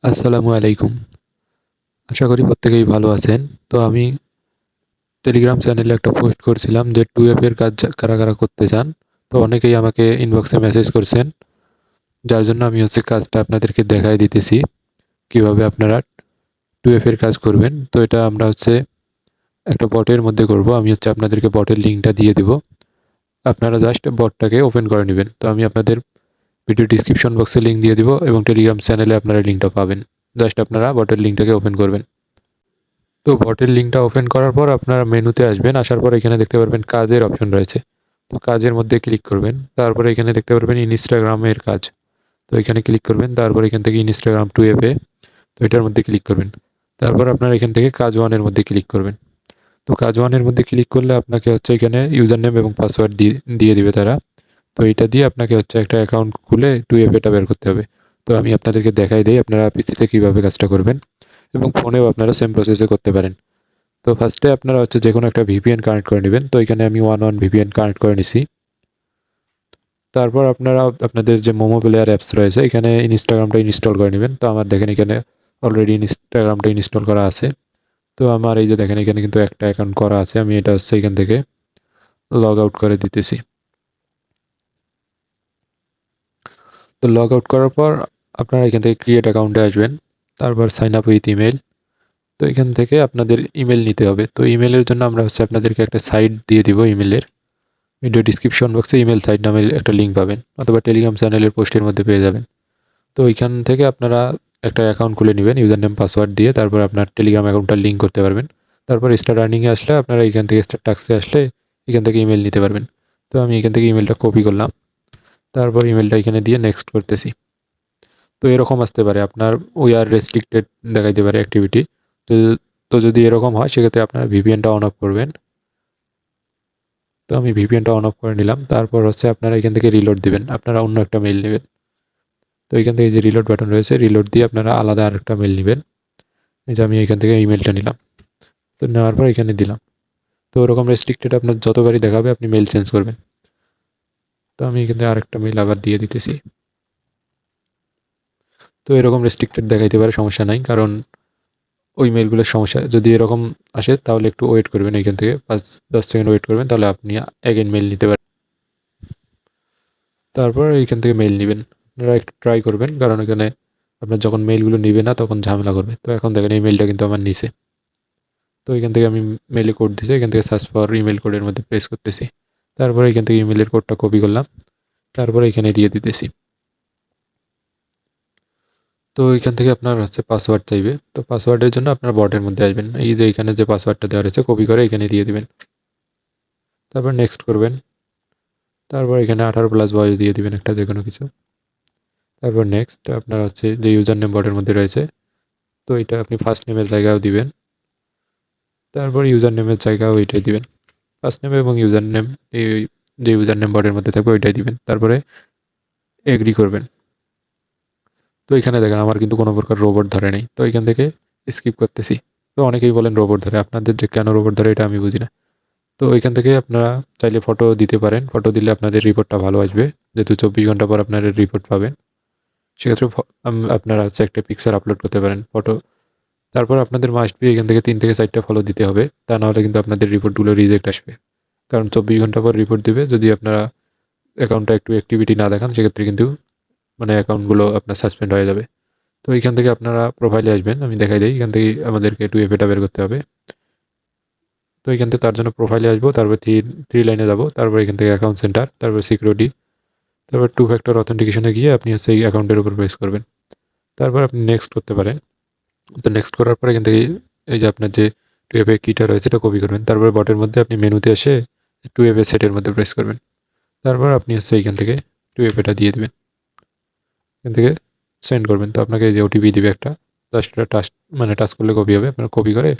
আসসালামু আলাইকুম। আশা করি প্রত্যেকেই ভালো আছেন। তো আমি টেলিগ্রাম চ্যানেলে একটা পোস্ট করছিলাম যে 2F এর কাজ কারা করতে চান। তো অনেকেই আমাকে ইনবক্সে মেসেজ করছেন। যার জন্য আমি কাজটা আপনাদেরকে দেখায় দিতেছি। কিভাবে আপনারা 2F এর কাজ করবেন। তো এটা আমরা একটা বটের মধ্যে করব। আমি আপনাদেরকে বটের লিঙ্কটা দিয়ে দিব। আপনারা জাস্ট বটটাকে ওপেন করে নিবেন। তো আমি আপনাদের ভিডিও ডেসক্রিপশন বক্সে লিঙ্ক দিয়ে দিব এবং টেলিগ্রাম চ্যানেলে আপনারা লিঙ্কটা পাবেন। জাস্ট আপনারা বটের লিঙ্কটাকে ওপেন করবেন। তো বটের লিঙ্কটা ওপেন করার পর আপনারা মেনুতে আসবেন। আসার পর এখানে দেখতে পারবেন কাজের অপশন রয়েছে। তো কাজের মধ্যে ক্লিক করবেন। তারপরে এখানে দেখতে পারবেন ইনস্টাগ্রামের কাজ। তো এখানে ক্লিক করবেন। তারপর এখান থেকে ইনস্টাগ্রাম 2FA তো এটার মধ্যে ক্লিক করবেন। তারপর আপনারা এখান থেকে কাজ 1 এর মধ্যে ক্লিক করবেন। তো কাজ 1 এর মধ্যে ক্লিক করলে আপনাকে এখানে ইউজার নেম এবং পাসওয়ার্ড দিয়ে দিবে তারা। তো এটা দিয়ে আপনাকে একটা অ্যাকাউন্ট খুলে 2FA টা বের করতে হবে। তো আমি আপনাদেরকে দেখাই দেই আপনারা পিসিতে কিভাবে কাজটা করবেন এবং ফোনেও আপনারা সেম প্রসেসে করতে পারেন। তো ফার্স্টে আপনারা যেকোনো একটা ভিপিএন কানেক্ট করে নেবেন। তো এখানে আমি ওয়ান ভিপিএন কানেক্ট করে নিছি। তারপর আপনারা আপনাদের যে মোমো প্লেয়ার অ্যাপস রয়েছে এখানে ইনস্টাগ্রামটা ইনস্টল করে নেবেন। তো আমার দেখেন এখানে অলরেডি ইনস্টাগ্রামটা ইনস্টল করা আছে। তো আমার এই যে দেখেন এখানে কিন্তু একটা অ্যাকাউন্ট করা আছে। আমি এটা এখান থেকে লগ আউট করে দিতেছি। তো লগ আউট করার পর আপনারা এখান থেকে ক্রিয়েট অ্যাকাউন্টে আসবেন। তারপর সাইন আপ উইথ ইমেল। তো এখান থেকে আপনাদের ইমেল নিতে হবে। তো ইমেলের জন্য আমরা আপনাদেরকে একটা সাইট দিয়ে দিব ইমেলের। ভিডিও ডিসক্রিপশন বক্সে ইমেল সাইট নামে একটা লিঙ্ক পাবেন অথবা টেলিগ্রাম চ্যানেলের পোস্টের মধ্যে পেয়ে যাবেন। তো ওইখান থেকে আপনারা একটা অ্যাকাউন্ট খুলে নেবেন ইউজার নেম পাসওয়ার্ড দিয়ে। তারপর আপনার টেলিগ্রাম অ্যাকাউন্টটা লিঙ্ক করতে পারবেন। তারপর স্টার আর্নিংয়ে আসলে আপনারা এখান থেকে স্টার টাস্কে আসলে এখান থেকে ইমেল নিতে পারবেন। তো আমি এখান থেকে ইমেলটা কপি করলাম। তারপর ইমেলটা এখানে দিয়ে নেক্সট করতেছি। তো এরকম আসতে পারে আপনার উই আর রেস্ট্রিক্টেড দেখাইতে পারে অ্যাক্টিভিটি। তো তো যদি এরকম হয় সেক্ষেত্রে আপনার ভিপিএনটা অন অফ করবেন। তো আমি ভিপিএনটা অন অফ করে নিলাম। তারপর আপনারা এখান থেকে রিলোড দিবেন। আপনারা অন্য একটা মেইল নেবেন। তো এখান থেকে যে রিলোড বাটন রয়েছে রিলোড দিয়ে আপনারা আলাদা আরেকটা মেইল নেবেন। এই যে আমি এখান থেকে ইমেলটা নিলাম। তো নেওয়ার পর এখানে দিলাম। তো ওরকম রেস্ট্রিক্টেড আপনার যতবারই দেখাবে আপনি মেইল চেঞ্জ করবেন। তো আমি এখান থেকে আরেকটা মেইল আবার দিয়ে দিতেছি। তো এরকম রেস্ট্রিক্টেড দেখাইতে পারে, সমস্যা নাই। কারণ ওই মেইলগুলোর সমস্যা যদি এরকম আসে তাহলে একটু ওয়েট করবেন। এখান থেকে 5-10 সেকেন্ড ওয়েট করবেন, তাহলে আপনি অ্যাগেন মেইল নিতে পারেন। তারপর এইখান থেকে মেইল নেবেন। আপনারা একটু ট্রাই করবেন, কারণ এখানে আপনার যখন মেইলগুলো নিবে না তখন ঝামেলা করবে। তো এখন দেখেন এই মেইলটা কিন্তু আমার নিছে। তো এখান থেকে আমি মেইলে কোড দিছি, এখান থেকে সার্চ ফর ইমেল কোডের মধ্যে প্রেস করতেছি। তারপরে এখান থেকে ইমেলের কোডটা কপি করলাম। তারপরে এখানে দিয়ে দিতেছি। তো এখান থেকে আপনার পাসওয়ার্ড চাইবে। তো পাসওয়ার্ডের জন্য আপনার বটের মধ্যে আসবেন। এই যে এখানে যে পাসওয়ার্ডটা দেওয়া রয়েছে কপি করে এখানে দিয়ে দিবেন। তারপর নেক্সট করবেন। তারপর এখানে 18+ বয়স দিয়ে দিবেন একটা যেকোনো কিছু। তারপর নেক্সট আপনার যে ইউজার নেম বটের মধ্যে রয়েছে, তো এটা আপনি ফার্স্ট নেমের জায়গাও দিবেন। তারপর ইউজার নেমের জায়গাও ওইটাই দিবেন। ফার্স্ট নেম এবং ইউজার নেম এই যে ইউজার নেম বটের মধ্যে থাকবে ওইটাই দিবেন। তারপরে এগ্রি করবেন। তো এখানে দেখেন আমার কিন্তু কোনো প্রকার রোবট ধরে নেই। তো এখান থেকে স্কিপ করতেছি। তো অনেকেই বলেন রোবট ধরে, আপনাদের যে কেন রোবট ধরে এটা আমি বুঝি না। তো এখান থেকে আপনারা চাইলে ফটো দিতে পারেন। ফটো দিলে আপনাদের রিপোর্টটা ভালো আসবে। যেহেতু 24 ঘন্টা পর আপনারা রিপোর্ট পাবেন। সেক্ষেত্রে আপনারা একটা পিকচার আপলোড করতে পারেন ফটো। তারপর আপনাদের মাস্ট বি এখান থেকে 3 থেকে 4টা ফলো দিতে হবে। তা নাহলে কিন্তু আপনাদের রিপোর্টগুলো রিজেক্ট আসবে। কারণ 24 ঘন্টা পর রিপোর্ট দিবে। যদি আপনারা অ্যাকাউন্টটা একটু অ্যাক্টিভিটি না দেখান সেক্ষেত্রে কিন্তু অ্যাকাউন্টগুলো আপনার সাসপেন্ড হয়ে যাবে। তো এখান থেকে আপনারা প্রোফাইলে আসবেন। আমি দেখাই দেই। এখান থেকে আমাদেরকে 2FA টা বের করতে হবে। তো এখান থেকে তার জন্য প্রোফাইলে আসবো। তারপর থ্রি লাইনে যাব। তারপর এখান থেকে অ্যাকাউন্ট সেন্টার, তারপর সিকিউরিটি, তারপর 2 ফ্যাক্টর অথেন্টিকেশনে গিয়ে আপনি এই অ্যাকাউন্টের উপর প্রেস করবেন। তারপর আপনি নেক্সট করতে পারেন। তো নেক্সট করার পর এখান থেকে এই যে আপনার যে 2FA কিটা রয়েছে এটা কপি করবেন। তারপর বটের মধ্যে আপনি মেনুতে এসে 2FA সেটের মধ্যে প্রেস করবেন। তারপর আপনি এইখান থেকে 2FA টা দিয়ে দিবেন। এখান থেকে সেন্ড করবেন। তো আপনাকে এই যে ওটিপি দিবে একটা। জাস্ট এটা টাচ করলে কপি হবে। আপনারা কপি করে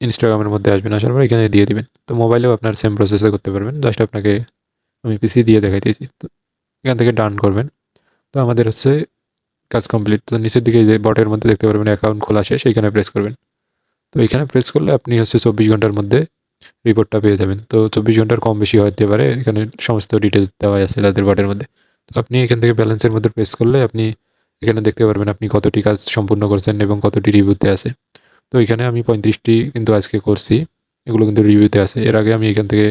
ইনস্টাগ্রামের মধ্যে আসবেন। আসার পর এখানে দিয়ে দিবেন। তো মোবাইলেও আপনার সেম প্রসেসে করতে পারবেন। জাস্ট আপনাকে আমি পিসি দিয়ে দেখাইতেছি। তো এখান থেকে ডান করবেন। তো আমাদের কাজ কমপ্লিট। তো নিচের দিকে যে বটের মধ্যে দেখতে পারবেন অ্যাকাউন্ট খোলা শেষ, সেইখানে প্রেস করবেন। তো এখানে প্রেস করলে আপনি 24 ঘন্টার মধ্যে রিপোর্টটা পেয়ে যাবেন। তো 24 ঘন্টার কম বেশি হতে পারে। এখানে সমস্ত ডিটেলস দেওয়া আছে তাদের বটের মধ্যে। তো আপনি এখান থেকে ব্যালেন্সের মধ্যে প্রেস করলে আপনি এখানে দেখতে পারবেন আপনি কতটি কাজ সম্পূর্ণ করেছেন এবং কতটি রিভিউতে আছে। তো এখানে আমি 35টি কিন্তু আজকে করছি। এগুলো কিন্তু রিভিউতে আছে। এর আগে আমি এখান থেকে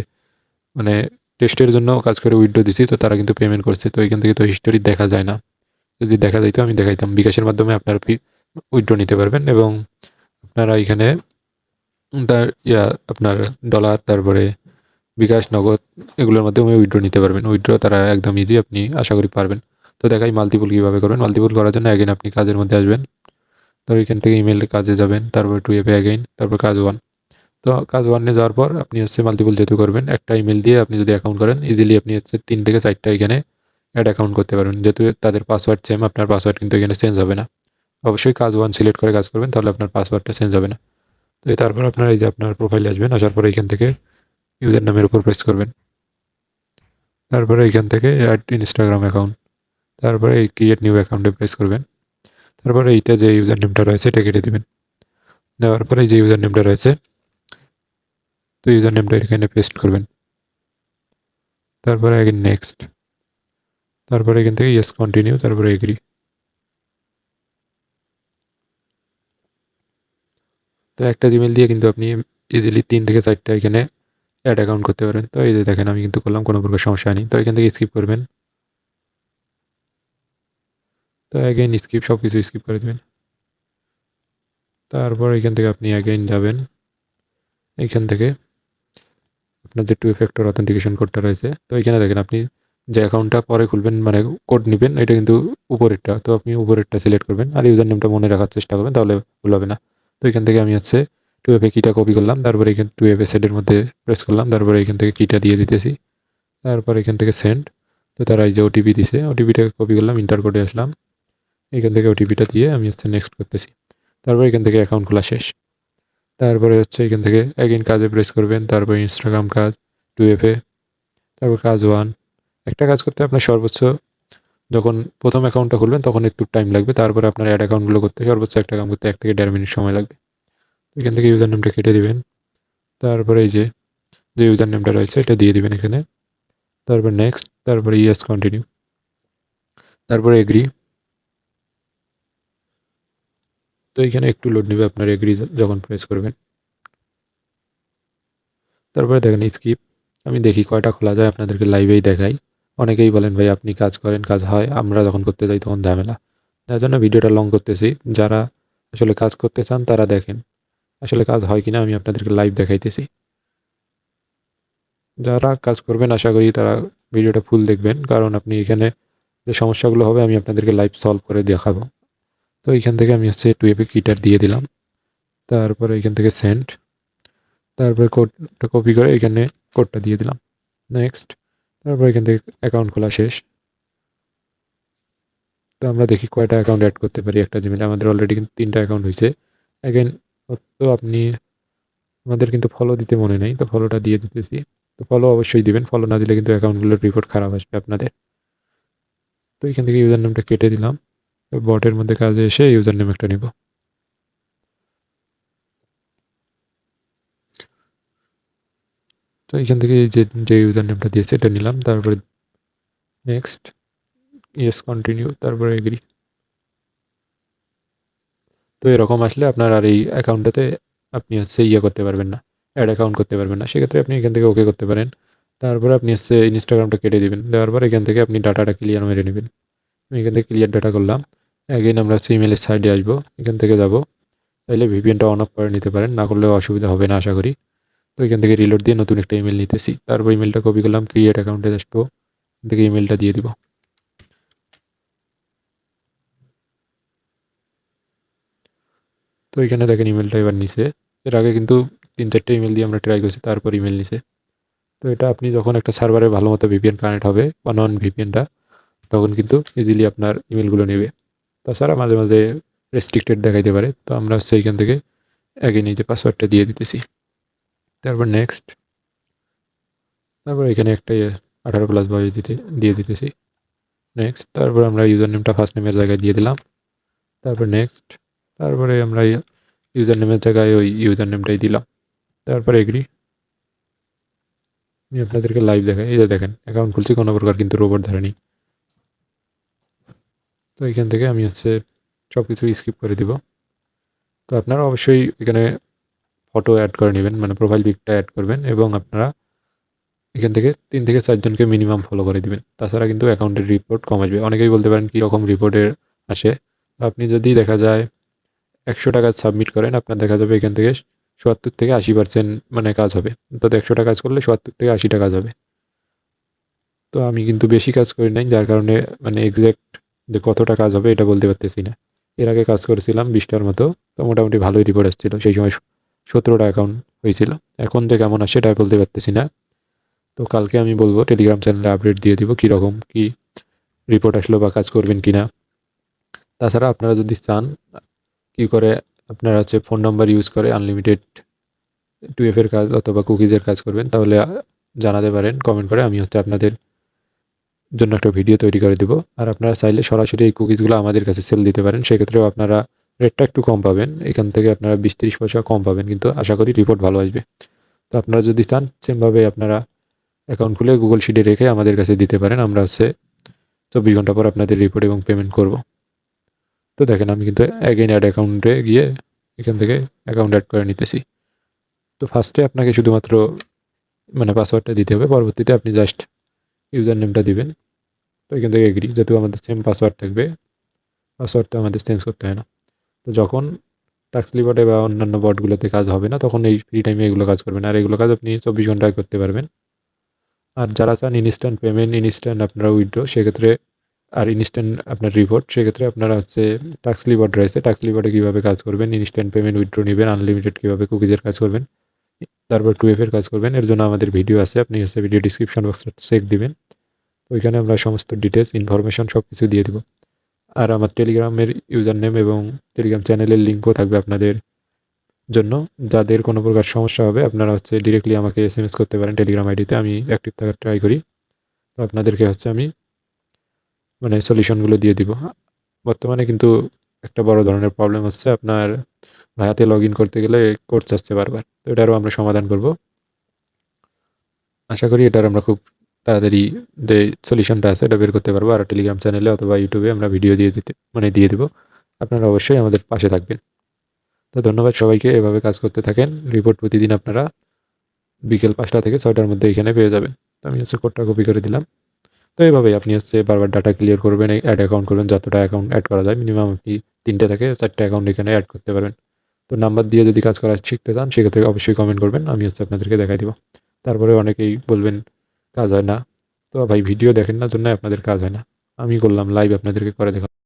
মানে টেস্টের জন্য কাজ করে উইথড্র দিছি, তো তারা কিন্তু পেমেন্ট করছে। তো এখান থেকে তো হিস্টোরি দেখা যায় না। যদি দেখা যাইতো আমি দেখাইতাম। বিকাশের মাধ্যমে আপনারা উইথড্র নিতে পারবেন এবং আপনারা এখানে তার আপনার ডলার, তারপরে বিকাশ, নগদ এগুলোর মাধ্যমে উইথড্র নিতে পারবেন। উইথড্র তারা একদম ইজি, আপনি আশা করি পারবেন। তো দেখাই মাল্টিপল কিভাবে করবেন। মাল্টিপল করার জন্য অ্যাগেইন আপনি কাজের মধ্যে আসবেন। তো এখান থেকে ইমেইল কাজে যাবেন, তারপর 2FA অ্যাগেইন, তারপর কাজ 1। তো কাজ 1 এ যাওয়ার পর আপনি মাল্টিপল যেহেতু করবেন, একটা ইমেইল দিয়ে আপনি যদি অ্যাকাউন্ট করেন ইজিলি আপনি 3 থেকে 4টা এখানে অ্যাড অ্যাকাউন্ট করতে পারবেন। যেহেতু তাদের পাসওয়ার্ড সেম, আপনার পাসওয়ার্ড কিন্তু এখানে চেঞ্জ হবে না। অবশ্যই কাজ 1 সিলেক্ট করে কাজ করবেন, তাহলে আপনার পাসওয়ার্ডটা চেঞ্জ হবে না। তো তারপর আপনার এই যে আপনার প্রোফাইলে আসবেন, আসার পরে এখান থেকে ইউজার নামের উপর প্রেস করবেন। তারপরে এখান থেকে অ্যাড ইনস্টাগ্রাম অ্যাকাউন্ট, তারপরে এই ক্রিয়েট নিউ অ্যাকাউন্টে প্রেস করবেন। তারপরে এইটা যে ইউজার নেমটা রয়েছে এটা কেটে দিবেন। দেওয়ার পরে এই যে ইউজার নেমটা রয়েছে, তো ইউজার নেমটা এখানে পেস্ট করবেন। তারপরে আগে নেক্সট, তারপরে এখান থেকে ইয়েস কন্টিনিউ, তারপরে এগ্রি। তো একটা জিমেল দিয়ে কিন্তু আপনি ইজিলি 3 থেকে 4টা এখানে অ্যাড অ্যাকাউন্ট করতে পারেন। তো এই যে দেখেন আমি কিন্তু করলাম, কোনো প্রকার সমস্যা নেই। তো এখান থেকে স্কিপ করবেন। তো অ্যাগেইন স্কিপ, সব কিছু স্কিপ করে দেবেন। তারপর এখান থেকে আপনি অ্যাগেইন যাবেন। এখান থেকে আপনার যে 2 ফ্যাক্টর অথেন্টিকেশন কোডটা রয়েছে, তো এখানে দেখেন আপনি যে অ্যাকাউন্টটা পরে খুলবেন মানে কোড নেবেন, এটা কিন্তু উপরেরটা। তো আপনি উপরেরটা সিলেক্ট করবেন আর ইউজার নেমটা মনে রাখার চেষ্টা করবেন, তাহলে ভুল হবে না। তো এখান থেকে আমি 2FA কিটা কপি করলাম, তারপরে এখানে 2FA সেটের মধ্যে প্রেস করলাম, তারপরে এখান থেকে কিটা দিয়ে দিতেছি। তারপর এখান থেকে সেন্ড। তো তারা এই যে ওটিপি দিছে, ওটিপিটাকে কপি করলাম, ইন্টার কোডে আসলাম। এখান থেকে ওটিপিটা দিয়ে আমি নেক্সট করতেছি। তারপর এখান থেকে অ্যাকাউন্ট খোলা শেষ। তারপরে এখান থেকে অ্যাগেইন কাজে প্রেস করবেন, তারপর ইনস্টাগ্রাম কাজ, 2FA, তারপর কাজ 1। একটা কাজ করতে আপনার সর্বোচ্চ, যখন প্রথম অ্যাকাউন্টটা খুলবেন তখন একটু টাইম লাগবে, তারপরে আপনার অ্যাড অ্যাকাউন্টগুলো করতে সর্বোচ্চ একটা কাম করতে 1 থেকে 1.5 মিনিট সময় লাগবে। এখান থেকে ইউজার নেমটা কেটে দিবেন। তারপরে এই যে ইউজার নেমটা রয়েছে এটা দিয়ে দিবেন এখানে। তারপর নেক্সট, তারপরে ইয়েস কন্টিনিউ, তারপরে এগ্রি। তো এখানে একটু লোড নেবে আপনার এগ্রি যখন প্রেস করবেন। তারপরে দেখেন স্কিপ। আমি দেখি কয়টা খোলা যায়, আপনাদেরকে লাইভেই দেখাই। অনেকেই বলেন ভাই আপনি কাজ করেন, কাজ হয়, আমরা যখন করতে যাই তখন ঝামেলা। যার জন্য ভিডিওটা লং করতেছি। যারা আসলে কাজ করতে চান তারা দেখেন আসলে কাজ হয় কিনা, আমি আপনাদেরকে লাইভ দেখাইতেছি। যারা কাজ করবেন আশা করি তারা ভিডিওটা ফুল দেখবেন, কারণ আপনি এখানে যে সমস্যাগুলো হবে আমি আপনাদেরকে লাইভ সলভ করে দেখাবো। তো এখান থেকে আমি 2FA কিটার দিয়ে দিলাম। তারপরে এখান থেকে সেন্ড, তারপরে কোডটা কপি করে এখানে কোডটা দিয়ে দিলাম। নেক্সট, তারপর এখান থেকে অ্যাকাউন্ট খোলা শেষ। তো আমরা দেখি কয়টা অ্যাকাউন্ট অ্যাড করতে পারি একটা জিমেলে। আমাদের অলরেডি কিন্তু 3টা অ্যাকাউন্ট হয়েছে। অ্যাগেন, তো আপনি আমাদের কিন্তু ফলো দিতে মনে নেই, তো ফলোটা দিয়ে দিতেছি। তো ফলো অবশ্যই দিবেন, ফলো না দিলে কিন্তু অ্যাকাউন্টগুলোর রিপোর্ট খারাপ আসবে আপনাদের। তো এখান থেকে ইউজার নেমটা কেটে দিলাম। বটের মধ্যে কাজে এসে ইউজার নেম একটা নিব। তো এখান থেকে এই যে ইউজার নেমটা দিয়েছে এটা নিলাম, তারপরে নেক্সট, ইয়েস কন্টিনিউ, তারপরে এগ্রি। তো এরকম আসলে আপনার আর এই অ্যাকাউন্টটাতে আপনি ইয়ে করতে পারবেন না, অ্যাড অ্যাকাউন্ট করতে পারবেন না। সেক্ষেত্রে আপনি এখান থেকে ওকে করতে পারেন। তারপরে আপনি ইনস্টাগ্রামটা কেটে দিবেন। দেওয়ার পর এখান থেকে আপনি ডাটাটা ক্লিয়ার মেরে নেবেন। আমি এখান থেকে ক্লিয়ার ডাটা করলাম। অ্যাগেইন আমরা ইমেলের সাইডে আসবো, এখান থেকে যাব। চাইলে ভিপিএনটা অন অফ করে নিতে পারেন, না করলেও অসুবিধা হবে না আশা করি। তো এখান থেকে রিলোড দিয়ে নতুন একটা ইমেল নিতেছি। তারপর ইমেলটা কপি করলাম, ক্রিয়েট অ্যাকাউন্টে আসবো, এখান থেকে ইমেলটা দিয়ে দিব। তো এখানে দেখেন ইমেলটা এবার নিছে। এর আগে কিন্তু 3-4টে ইমেল দিয়ে আমরা ট্রাই করছি, তারপর ইমেল নিছে। তো এটা আপনি যখন একটা সার্ভারে ভালো মতো ভিপিএন কানেক্ট হবে বা নন ভিপিএনটা, তখন কিন্তু ইজিলি আপনার ইমেলগুলো নেবে। তাছাড়া মাঝে মাঝে রেস্ট্রিক্টেড দেখাইতে পারে। তো আমরা এইখান থেকে অ্যাগেইন এই যে পাসওয়ার্ডটা দিয়ে দিতেছি। তারপর নেক্সট, তারপর এখানে একটা 18+ বয়স দিয়ে দিতেছি। নেক্সট, তারপর আমরা ইউজার নেমটা ফার্স্ট নেমের জায়গায় দিয়ে দিলাম। তারপর নেক্সট, তারপরে আমরা ইউজার নেমের জায়গায় ওই ইউজার নেমটাই দিলাম। তারপর এগ্রি। আমি আপনাদেরকে লাইভ দেখাই। এই যে দেখেন অ্যাকাউন্ট খুলছি, কোনো প্রকার কিন্তু রোবট ধরেনি। তো এখান থেকে আমি হচ্ছে সব কিছু স্কিপ করে দিব। তো আপনারা অবশ্যই এখানে ফটো অ্যাড করে নেবেন, মানে প্রোফাইল পিকটা অ্যাড করবেন এবং আপনারা এখান থেকে 3 থেকে 4 জনকে মিনিমাম ফলো করে দিবেন। তাছাড়া কিন্তু অ্যাকাউন্টের রিপোর্ট কম আসবে। অনেকেই বলতে পারেন কীরকম রিপোর্টের আসে? আপনি যদি দেখা যায় ৳১০০ সাবমিট করেন, আপনার দেখা যাবে এখান থেকে ৭০ থেকে ৮০% মানে কাজ হবে। অর্থাৎ ৳১০০ কাজ করলে ৭০ থেকে ৮০টা কাজ হবে। তো আমি কিন্তু বেশি কাজ করি নাই, যার কারণে মানে এক্সাক্ট যে কতটা কাজ হবে এটা বলতে পারতেছি না। এর আগে কাজ করেছিলাম ২০টার মতো। তো মোটামুটি ভালোই রিপোর্ট আসছিল। সেই সময় ১৭টা অ্যাকাউন্ট হয়েছিল। এখন যে কেমন আসে এটা বলতে পারতেছি না। তো কালকে আমি বলব, টেলিগ্রাম চ্যানেলে আপডেট দিয়ে দিব কীরকম কী রিপোর্ট আসলো বা কাজ করবেন কিনা। তাছাড়া আপনারা যদি চান কি করে আপনারা হচ্ছে ফোন নাম্বার ইউজ করে আনলিমিটেড 2FA এর কাজ অথবা কুকিজের কাজ করবেন, তাহলে জানাতে পারেন কমেন্ট করে। আমি হচ্ছে আপনাদের জন্য একটা ভিডিও তৈরি করে দিব। আর আপনারা চাইলে সরাসরি এই কুকিজগুলো আমাদের কাছে সেল দিতে পারেন। সেক্ষেত্রেও আপনারা রেটটা একটু কম পাবেন। এখান থেকে আপনারা ২০-৩০ পয়সা কম পাবেন, কিন্তু আশা করি রিপোর্ট ভালো আসবে। তো আপনারা যদি চান সেমভাবে আপনারা অ্যাকাউন্ট খুলে গুগল শিটে রেখে আমাদের কাছে দিতে পারেন। আমরা হচ্ছে ২৪ ঘন্টা পর আপনাদের রিপোর্ট এবং পেমেন্ট করব। তো দেখেন আমি কিন্তু অ্যাগেইন অ্যাড অ্যাকাউন্টে গিয়ে এখান থেকে অ্যাকাউন্ট অ্যাড করে নিতেছি। তো ফার্স্টে আপনাকে শুধুমাত্র মানে পাসওয়ার্ডটা দিতে হবে। পরবর্তীতে আপনি জাস্ট ইউজার নেমটা দিবেন। তো এখান থেকে এগ্রি, যেহেতু আমাদের সেম পাসওয়ার্ড থাকবে, পাসওয়ার্ড তো আমাদের চেঞ্জ করতে হয় না। তো যখন টাক্সলি বটে বা অন্যান্য বটগুলোতে কাজ হবে না, তখন এই ফ্রি টাইমে এগুলো কাজ করবেন। আর এগুলো কাজ আপনি ২৪ ঘন্টায় করতে পারবেন। আর যারা চান ইনস্ট্যান্ট পেমেন্ট, ইনস্ট্যান্ট আপনারা উইথড্র, সেক্ষেত্রে আর ইনস্ট্যান্ট আপনার রিপোর্ট, সেক্ষেত্রে আপনারা হচ্ছে টাক্সলি বট রয়েছে। টাক্সলি বটে কীভাবে কাজ করবেন, ইনস্ট্যান্ট পেমেন্ট উইথড্র নেবেন, আনলিমিটেড কীভাবে কুকিজের কাজ করবেন, তারপর 2FA এর কাজ করবেন, এর জন্য আমাদের ভিডিও আছে। আপনি হচ্ছে ভিডিও ডিসক্রিপশন বক্সে চেক দিবেন। ওইখানে আমরা সমস্ত ডিটেলস ইনফরমেশন সব কিছু দিয়ে দিব। আর আমার টেলিগ্রামের ইউজার নেম এবং টেলিগ্রাম চ্যানেলের লিঙ্কও থাকবে আপনাদের জন্য। যাদের কোনো প্রকার সমস্যা হবে আপনারা হচ্ছে ডিরেক্টলি আমাকে SMS করতে পারেন টেলিগ্রাম আইডিতে। আমি অ্যাক্টিভ থাকার ট্রাই করি। তো আপনাদেরকে হচ্ছে আমি মানে সলিউশনগুলো দিয়ে দিব। বর্তমানে কিন্তু একটা বড় ধরনের প্রবলেম হচ্ছে, আপনার ভায়াতে লগইন করতে গেলে কোড চাচ্ছে বারবার। তো এটারও আমরা সমাধান করব। আশা করি এটার আমরা খুব তাড়াতাড়ি যে সলিউশনটা আছে এটা বের করতে পারবো। আর টেলিগ্রাম চ্যানেলে অথবা ইউটিউবে আমরা ভিডিও দিয়ে দিব। আপনারা অবশ্যই আমাদের পাশে থাকবেন। তো ধন্যবাদ সবাইকে। এভাবে কাজ করতে থাকেন। রিপোর্ট প্রতিদিন আপনারা বিকেল ৫টা থেকে ৬টার মধ্যে এখানে পেয়ে যাবেন। তো আমি হচ্ছে কোডটা কপি করে দিলাম। তো এইভাবেই আপনি হচ্ছে বারবার ডাটা ক্লিয়ার করবেন, অ্যাড অ্যাকাউন্ট করবেন, যতটা অ্যাকাউন্ট অ্যাড করা যায়। মিনিমাম আপনি ৩টে থেকে ৪টে অ্যাকাউন্ট এখানে অ্যাড করতে পারবেন। তো নাম্বার দিয়ে যদি কাজ করা শিখতে চান, সেক্ষেত্রে অবশ্যই কমেন্ট করবেন। আমি হচ্ছে আপনাদেরকে দেখাই দিব। তারপরে অনেকেই বলবেন কাজ হয় না। তো ভাই ভিডিও দেখেন না জন্য আপনাদের কাজ হয় না। আমি করলাম লাইভ আপনাদেরকে করে দেখালাম।